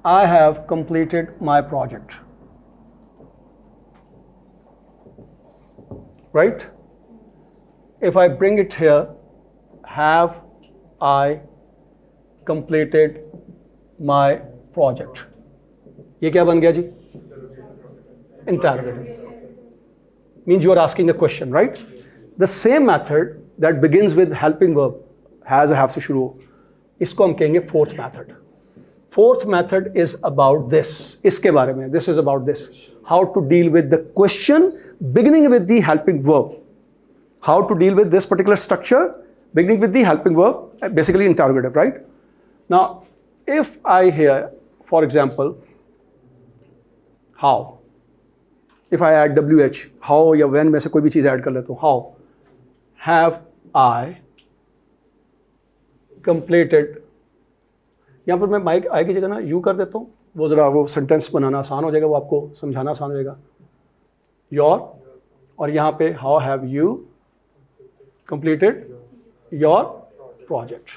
I have completed my project. Right? If I bring it here, have I completed my project? ये क्या बन गया जी? Interrogative. Means you are asking a question, right? The same method that begins with helping verb, has, have से शुरू हो, इसको हम कहेंगे fourth method. Fourth method is about this. इसके बारे में, this is about this. How to deal with the question beginning with the helping verb. How to deal with this particular structure beginning with the helping verb, basically interrogative, right? Now, if I hear, for example, how, if I add WH, how या when में से कोई भी चीज़ add कर लेता हूँ, how have I completed, यहाँ पर मैं माइक आई की जगह ना यू कर देता हूँ, वो ज़रा वो सेंटेंस बनाना आसान हो जाएगा, वो आपको समझाना आसान हो जाएगा. योर, और यहाँ पे how have you completed your project.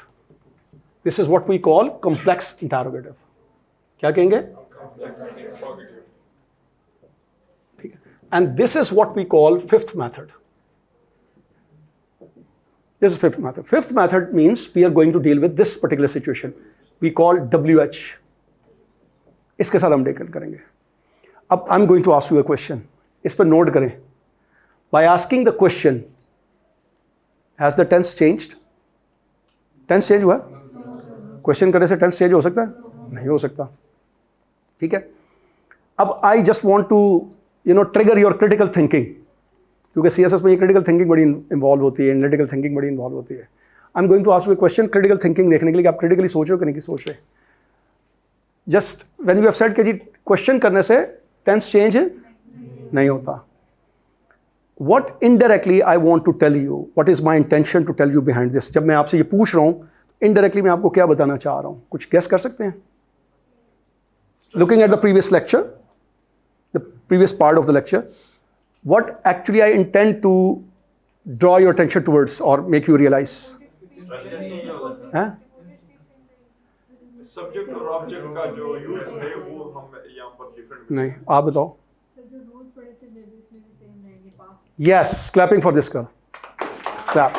This is what we call complex interrogative. क्या कहेंगे? ठीक है. And this is what we call fifth method. This is fifth method. Fifth method means we are going to deal with this particular situation. We call WH. इसके साथ हम deal करेंगे. अब I'm going to ask you a question. इस पर note करें. By asking the question, has the tense changed? Tense change हुआ? Question करने से tense change हो सकता है? नहीं हो सकता. ठीक है? अब I just want to, trigger your critical thinking. क्योंकि CSS में ये critical thinking बड़ी involve होती है, analytical thinking बड़ी involve होती है. I'm going to ask you a question, critical thinking देखने के लिए कि आप critically सोच रहे हो कि नहीं सोच रहे. Just when you have said कि जी question करने से tense change नहीं होता. What indirectly I want to tell you, what is my intention to tell you behind this? जब मैं आपसे ये पूछ रहा हूँ, indirectly मैं आपको क्या बताना चाह रहा हूँ? कुछ guess कर सकते हैं? Looking at the previous lecture, the previous part of the lecture, what actually I intend to draw your attention towards or make you realize? हाँ? Subject और object का जो use है वो हम यहाँ पर different. नहीं, आप बताओ. Yes, clapping for this girl. Clap.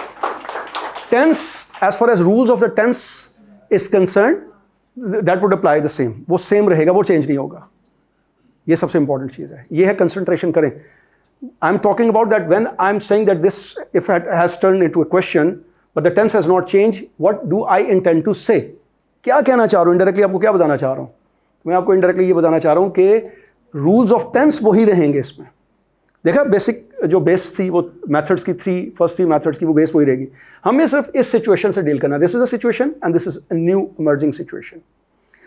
Tense, as far as rules of the tense is concerned, that would apply the same. वो same रहेगा, वो change नहीं होगा. ये सबसे important चीज़ है. ये है concentration करें. I'm talking about that when I'm saying that this, if it has turned into a question, but the tense has not changed, what do I intend to say? क्या कहना चाह रहा हूँ? Indirectly आपको क्या बताना चाह रहा हूँ? मैं आपको indirectly ये बताना चाह रहा हूँ कि rules of tense वही रहेंगे इसमें. देखा बेसिक जो बेस थी वो मेथड्स की फर्स्ट थ्री मेथड्स की वो बेस वही रहेगी. हमें सिर्फ इस सिचुएशन से डील करना है. This is a situation and this is a new emerging situation.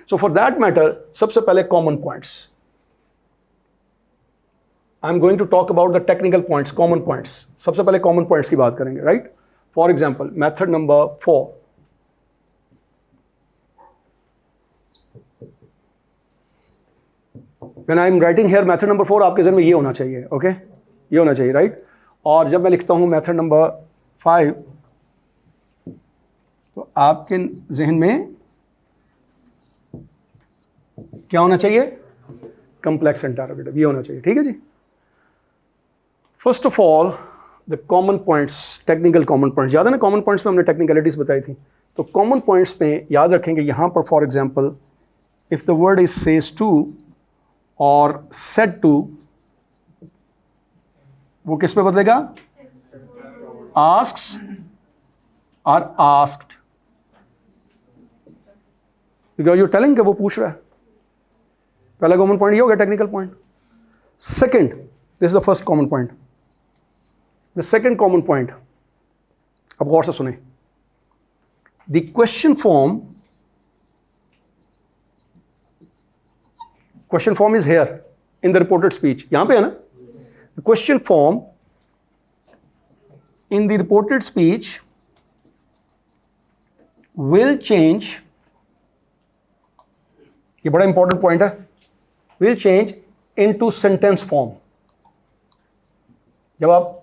So for that matter सबसे पहले common points. I am going to talk about the technical points, common points. सबसे पहले कॉमन पॉइंट्स की बात करेंगे, right? For example method number 4. When I am writing here method number 4, आपके ज़हन में ये होना चाहिए, ओके? ये होना चाहिए, राइट? और जब मैं लिखता हूँ मेथड नंबर 5, तो आपके जहन में क्या होना चाहिए? कॉम्प्लेक्स इंटरोगेटिव, ये होना चाहिए. ठीक है जी? First of all the common points, technical common points. याद है ना कॉमन पॉइंट्स में हमने टेक्निकलिटीज बताई थी. तो कॉमन पॉइंट्स में याद रखेंगे यहाँ पर for example if the word is says to और said to, वो किस पे बदलेगा? asks or asked. Because you're telling कि वो पूछ रहा है. पहला कॉमन पॉइंट ये हो गया technical point. Second, this is the first common point. The second common point, अब गौर से सुने. The question form, question form is here in the reported speech. यहाँ पे है ना? The question form in the reported speech will change. ये बड़ा important point है. Will change into sentence form. जब आप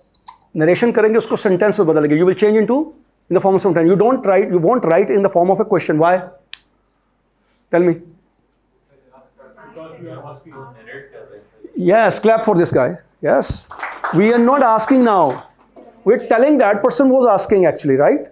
narration करेंगे उसको sentence में बदलेंगे. You will change into in the form of sentence. You won't write in the form of a question. Why? Tell me. Yes, clap for this guy. Yes. We are not asking now. We're telling that person was asking actually, right?